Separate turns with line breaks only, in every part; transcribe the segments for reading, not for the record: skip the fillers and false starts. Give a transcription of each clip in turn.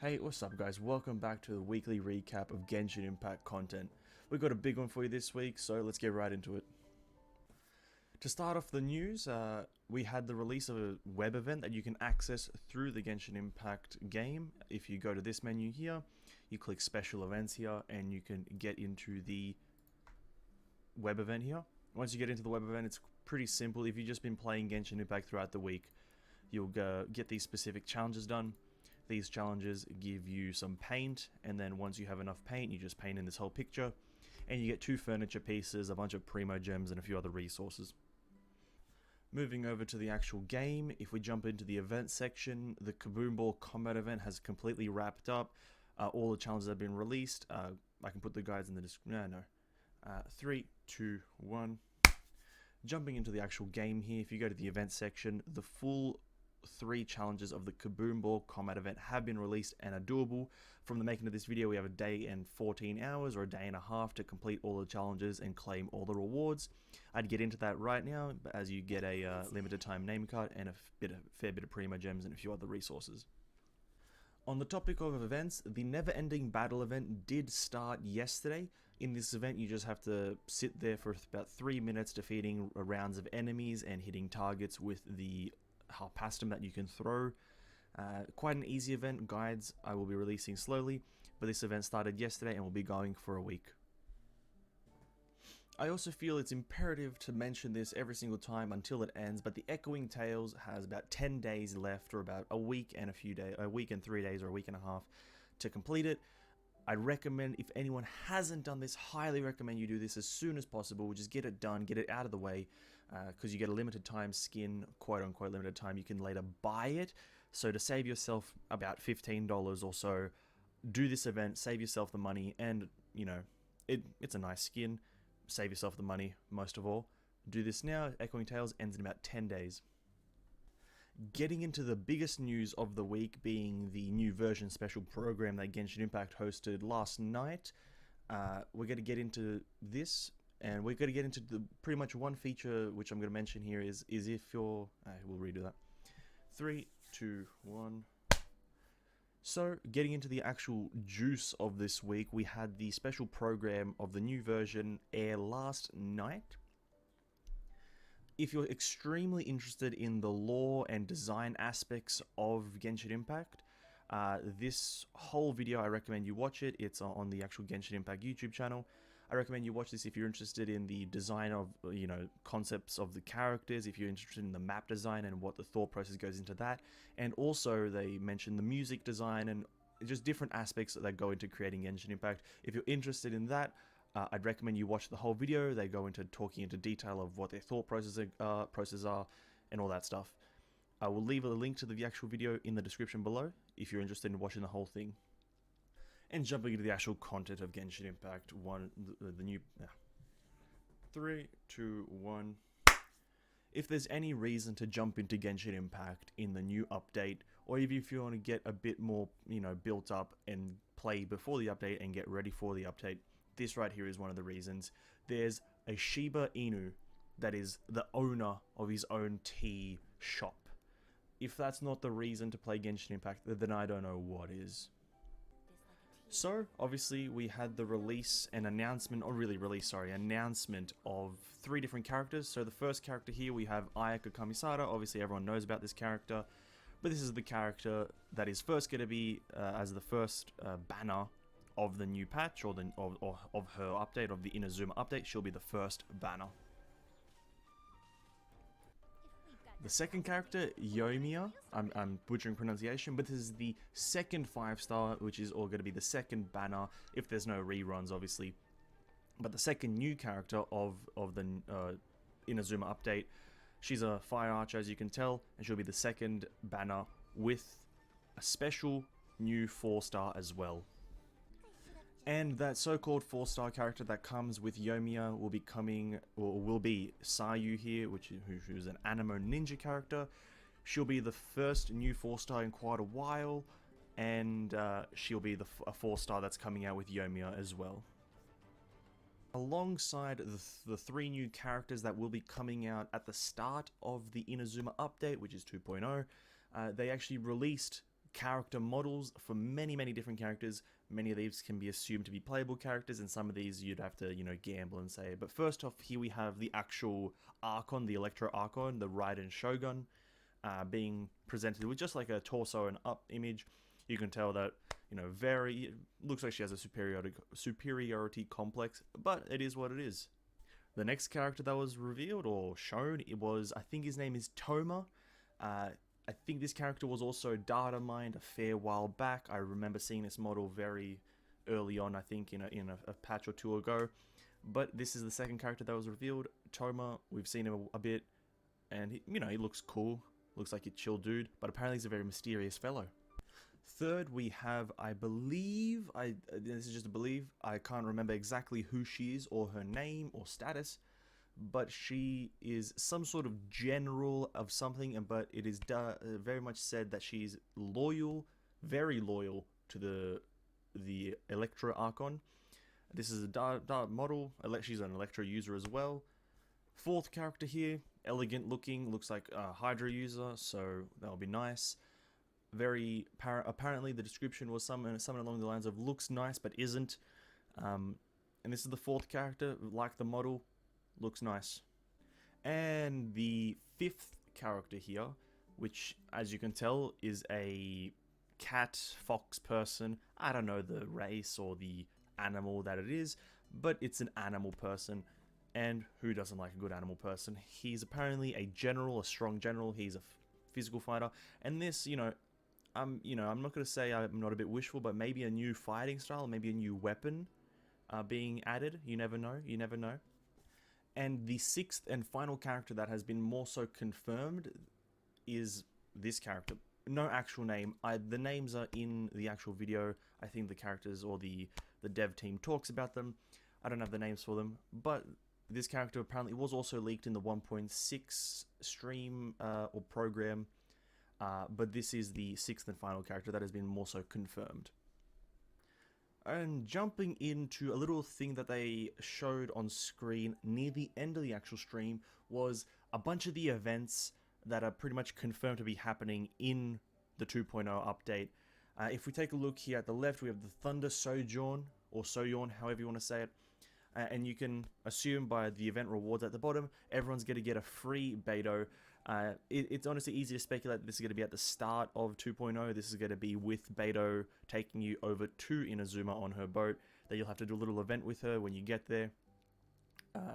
Hey, what's up guys? Welcome back to the weekly recap of Genshin Impact content. We've got a big one for you this week, so let's get right into it. To start off the news, we had the release of a web event that you can access through the Genshin Impact game. If you go to this menu here, you click special events here, and you can get into the web event here. Once you get into the web event, it's pretty simple. If you've just been playing Genshin Impact throughout the week, you'll get these specific challenges done. These challenges give you some paint, and then once you have enough paint, you just paint in this whole picture, and you get 2 furniture pieces, a bunch of primo gems, and a few other resources. Moving over to the actual game, if we jump into the event section, the Kaboomball Kombat event has completely wrapped up. All the challenges have been released. I can put the guides in the description. 3, 2, 1. Jumping into the actual game here, if you go to the event section, the full 3 challenges of the Kaboomball Kombat event have been released and are doable. From the making of this video, we have a day and 14 hours or a day and a half to complete all the challenges and claim all the rewards. I'd get into that right now, as you get a limited time name card and a fair bit of primo gems and a few other resources. On the topic of events, the never-ending battle event did start yesterday. In this event, you just have to sit there for about 3 minutes defeating rounds of enemies and hitting targets with the Harpastum that you can throw. Quite an easy event. Guides I will be releasing slowly, but this event started yesterday and will be going for a week. I also feel it's imperative to mention this every single time until it ends, but the Echoing Tales has about 10 days left, or about a week and 3 days or a week and a half to complete it. I'd recommend, if anyone hasn't done this, highly recommend you do this as soon as possible. Just get it done, get it out of the way, because you get a limited time skin, quote unquote limited time. You can later buy it. So to save yourself about $15 or so, do this event, save yourself the money, and you know, it's a nice skin. Save yourself the money, most of all. Do this now. Echoing Tales ends in about 10 days. Getting into the biggest news of the week being the new version special program that Genshin Impact hosted last night. We're going to get into this, and we're going to get into pretty much one feature which I'm going to mention here is if you're... we'll redo that. 3, 2, 1... So, getting into the actual juice of this week, we had the special program of the new version air last night. If you're extremely interested in the lore and design aspects of Genshin Impact, this whole video, I recommend you watch it. It's on the actual Genshin Impact YouTube channel. I recommend you watch this if you're interested in the design of, concepts of the characters, if you're interested in the map design and what the thought process goes into that. And also, they mention the music design and just different aspects that go into creating Genshin Impact. If you're interested in that, I'd recommend you watch the whole video. They go into talking into detail of what their thought processes are and all that stuff. I will leave a link to the actual video in the description below if you're interested in watching the whole thing. And jumping into the actual content of Genshin Impact, the new... 3, 2, 1... If there's any reason to jump into Genshin Impact in the new update, or even if you want to get a bit more, built up and play before the update and get ready for the update, this right here is one of the reasons. There's a Shiba Inu that is the owner of his own tea shop. If that's not the reason to play Genshin Impact, then I don't know what is. So, obviously, we had the announcement of 3 different characters. So the first character here, we have Ayaka Kamisara. Obviously, everyone knows about this character. But this is the character that is first going to be as the first banner of the new patch, or of her update, of the Inazuma update. She'll be the first banner. The second character, Yoimiya, I'm butchering pronunciation, but this is the second 5-star, which is all going to be the second banner, if there's no reruns, obviously. But the second new character of the Inazuma update, she's a fire archer, as you can tell, and she'll be the second banner with a special new 4-star as well. And that so-called 4-star character that comes with Yoimiya will be Sayu here, who's an Animo Ninja character. She'll be the first new 4-star in quite a while, and she'll be a 4-star that's coming out with Yoimiya as well. Alongside the 3 new characters that will be coming out at the start of the Inazuma update, which is 2.0, they actually released character models for many different characters. Many of these can be assumed to be playable characters, and some of these you'd have to, gamble and say. But first off, here we have the actual Archon, the Electro Archon, the Raiden Shogun, being presented with just like a torso and up image. You can tell that, looks like she has a superiority complex, but it is what it is. The next character that was revealed or shown, I think his name is Toma. I think this character was also data mined a fair while back. I remember seeing this model very early on, I think in a patch or two ago. But this is the second character that was revealed, Toma. We've seen him a bit, and he looks cool. Looks like a chill dude, but apparently he's a very mysterious fellow. Third, we have, I believe, this is just a believe, I can't remember exactly who she is or her name or status, but she is some sort of general of something, but it is very much said that she's loyal, very loyal to the Electro Archon. This is a dart model. She's an Electro user as well. Fourth character here, elegant looking, looks like a Hydra user, so that'll be nice. Very apparently the description was something along the lines of looks nice but isn't. And this is the fourth character, like the model, looks nice. And the fifth character here, which as you can tell is a cat, fox person. I don't know the race or the animal that it is, but it's an animal person. And who doesn't like a good animal person? He's apparently a general, a strong general. He's a physical fighter. And this, I'm not going to say I'm not a bit wishful, but maybe a new fighting style, maybe a new weapon being added. You never know. And the sixth and final character that has been more so confirmed is this character. No actual name. The names are in the actual video. I think the characters or the dev team talks about them. I don't have the names for them, but this character apparently was also leaked in the 1.6 stream or program. But this is the sixth and final character that has been more so confirmed. And jumping into a little thing that they showed on screen near the end of the actual stream was a bunch of the events that are pretty much confirmed to be happening in the 2.0 update. If we take a look here at the left, we have the Thunder Sojourn, or Sojourn, however you want to say it. And you can assume by the event rewards at the bottom, everyone's going to get a free Beto. It's honestly easy to speculate that this is going to be at the start of 2.0. This is going to be with Beto taking you over to Inazuma on her boat. That you'll have to do a little event with her when you get there.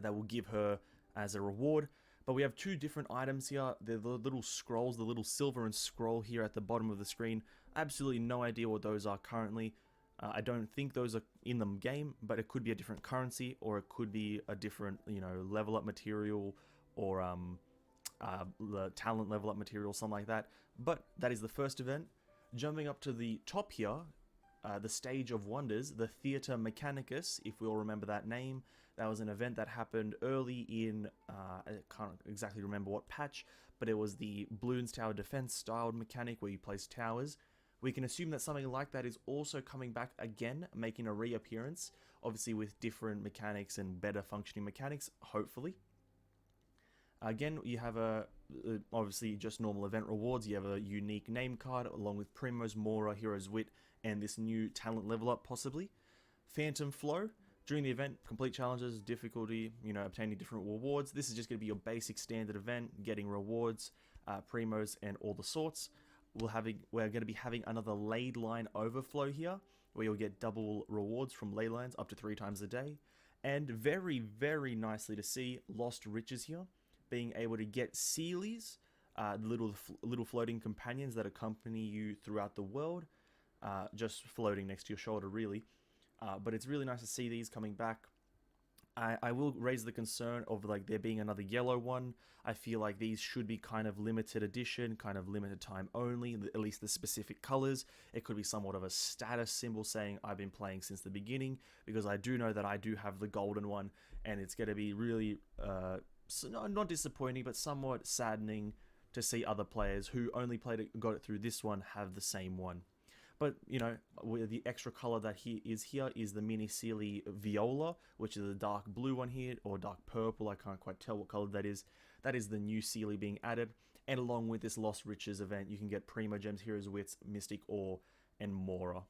That will give her as a reward. But we have two different items here. They're the little scrolls, the little silver and scroll here at the bottom of the screen. Absolutely no idea what those are currently. I don't think those are in the game, but it could be a different currency, or it could be a different, level up material, or the talent level up material, something like that. But that is the first event. Jumping up to the top here, the Stage of Wonders, the Theater Mechanicus, if we all remember that name. That was an event that happened early in, I can't exactly remember what patch, but it was the Bloons Tower Defense styled mechanic where you place towers. We can assume that something like that is also coming back again, making a reappearance, obviously with different mechanics and better functioning mechanics, hopefully. Again, you have obviously just normal event rewards. You have a unique name card along with Primos, Mora, Hero's Wit, and this new talent level up possibly. Phantom Flow. During the event, complete challenges, difficulty, obtaining different rewards. This is just going to be your basic standard event, getting rewards, Primos, and all the sorts. We're going to be having another Laid Line Overflow here, where you'll get double rewards from ley lines up to 3 times a day. And very, very nicely to see Lost Riches here, being able to get Sealies, little floating companions that accompany you throughout the world, just floating next to your shoulder really. But it's really nice to see these coming back. I will raise the concern of there being another yellow one. I feel like these should be kind of limited edition, kind of limited time only, at least the specific colors. It could be somewhat of a status symbol saying I've been playing since the beginning, because I do know that I do have the golden one, and it's going to be really, not disappointing, but somewhat saddening to see other players who only got it through this one have the same one. But, the extra color that is here is the Mini Sealy Viola, which is a dark blue one here, or dark purple. I can't quite tell what color that is. That is the new Sealy being added. And along with this Lost Riches event, you can get Primo Gems, Heroes Wits, Mystic Ore, and Mora.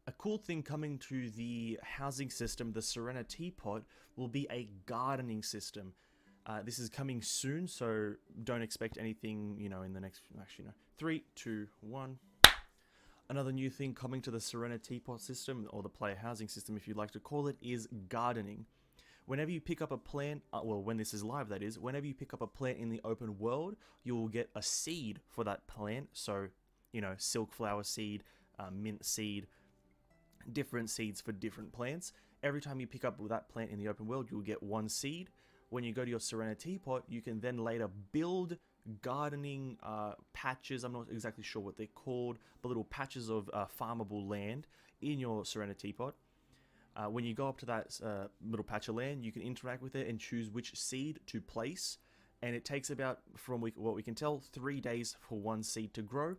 A cool thing coming to the housing system, the Serenitea Pot, will be a gardening system. This is coming soon, so don't expect anything, in the next, actually no, 3, 2, 1. Another new thing coming to the Serenitea Pot system, or the player housing system if you'd like to call it, is gardening. Whenever you pick up a plant, well, when this is live that is, whenever you pick up a plant in the open world, you will get a seed for that plant. So, silk flower seed, mint seed, different seeds for different plants. Every time you pick up that plant in the open world, you'll get one seed. When you go to your Serenitea Pot, you can then later build gardening patches. I'm not exactly sure what they're called, but little patches of farmable land in your Serenitea Pot. When you go up to that little patch of land, you can interact with it and choose which seed to place. And it takes about, from what we can tell, 3 days for one seed to grow,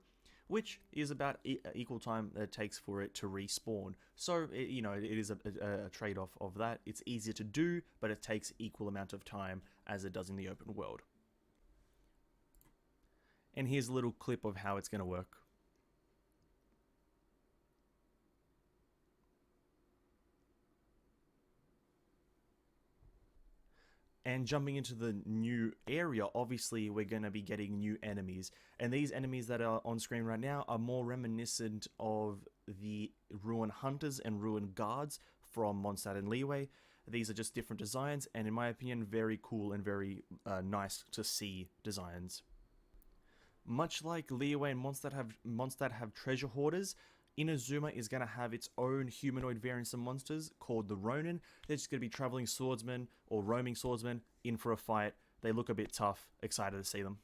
which is about equal time that it takes for it to respawn. So, it is a trade-off of that. It's easier to do, but it takes equal amount of time as it does in the open world. And here's a little clip of how it's going to work. And jumping into the new area, obviously we're going to be getting new enemies. And these enemies that are on screen right now are more reminiscent of the Ruin Hunters and Ruin Guards from Mondstadt and Liyue. These are just different designs, and in my opinion, very cool and very nice to see designs. Much like Liyue and Mondstadt have treasure hoarders, Inazuma is going to have its own humanoid variants of monsters called the Ronin. They're just going to be traveling swordsmen or roaming swordsmen in for a fight. They look a bit tough. Excited to see them.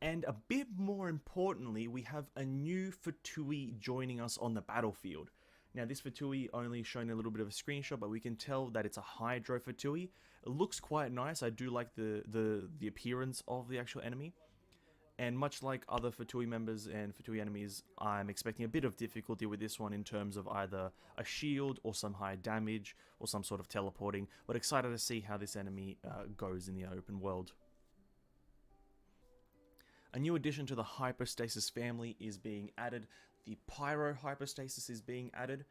And a bit more importantly, we have a new Fatui joining us on the battlefield. Now, this Fatui only showing a little bit of a screenshot, but we can tell that it's a Hydro Fatui. It looks quite nice. I do like the appearance of the actual enemy. And much like other Fatui members and Fatui enemies, I'm expecting a bit of difficulty with this one in terms of either a shield or some high damage or some sort of teleporting, but excited to see how this enemy goes in the open world. A new addition to the Hypostasis family is being added. The Pyro Hypostasis is being added.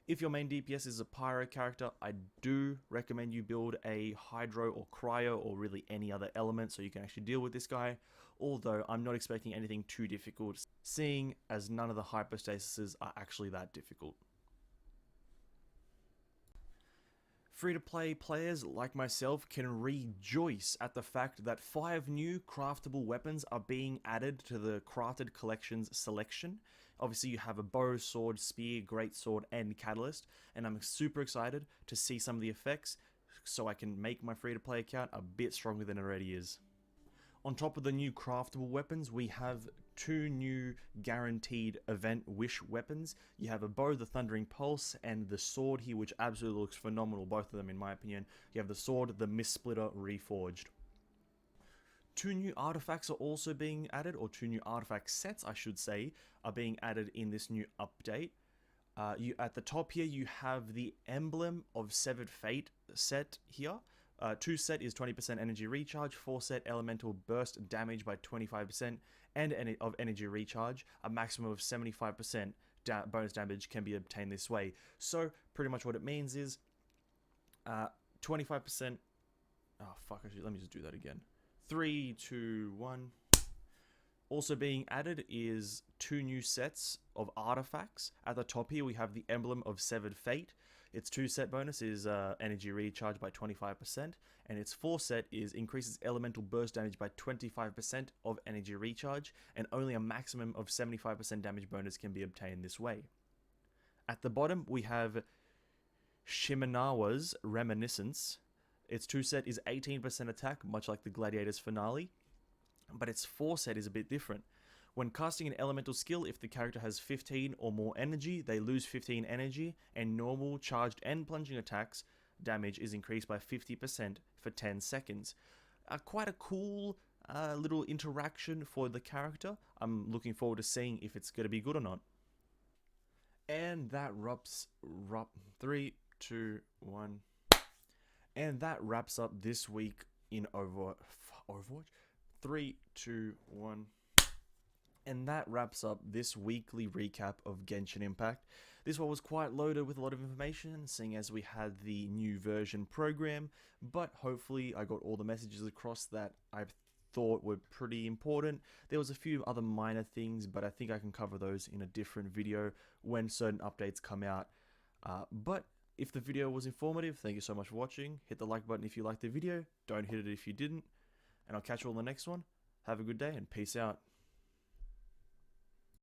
If your main DPS is a Pyro character, I do recommend you build a Hydro or Cryo or really any other element so you can actually deal with this guy. Although I'm not expecting anything too difficult, seeing as none of the Hypostasises are actually that difficult. Free-to-play players like myself can rejoice at the fact that 5 new craftable weapons are being added to the Crafted Collections selection. Obviously you have a bow, sword, spear, greatsword, and catalyst, and I'm super excited to see some of the effects so I can make my free-to-play account a bit stronger than it already is. On top of the new craftable weapons, we have 2 new guaranteed event wish weapons. You have a bow, the Thundering Pulse, and the sword here, which absolutely looks phenomenal, both of them in my opinion. You have the sword, the Mist Splitter Reforged. 2 new artifacts are also being added, or 2 new artifact sets, I should say, are being added in this new update. At the top here, you have the Emblem of Severed Fate set here. 2 set is 20% energy recharge, 4 set elemental burst damage by 25%, and of energy recharge. A maximum of 75% bonus damage can be obtained this way. So pretty much what it means is 25%. Oh fuck! Actually, let me just do that again. 3, 2, 1. Also being added is 2 new sets of artifacts. At the top here, we have the Emblem of Severed Fate. Its 2 set bonus is energy recharge by 25%, and its 4 set is increases elemental burst damage by 25% of energy recharge, and only a maximum of 75% damage bonus can be obtained this way. At the bottom, we have Shimenawa's Reminiscence. Its 2 set is 18% attack, much like the Gladiator's Finale, but its 4 set is a bit different. When casting an elemental skill, if the character has 15 or more energy, they lose 15 energy, and normal, charged, and plunging attacks damage is increased by 50% for 10 seconds. Quite a cool little interaction for the character. I'm looking forward to seeing if it's going to be good or not. And that wraps 3, 2, 1. And that wraps up this week in Overwatch. 3, 2, 1. And that wraps up this weekly recap of Genshin Impact. This one was quite loaded with a lot of information, seeing as we had the new version program, but hopefully I got all the messages across that I thought were pretty important. There was a few other minor things, but I think I can cover those in a different video when certain updates come out. But if the video was informative, thank you so much for watching. Hit the like button if you liked the video, don't hit it if you didn't, and I'll catch you all in the next one. Have a good day and peace out.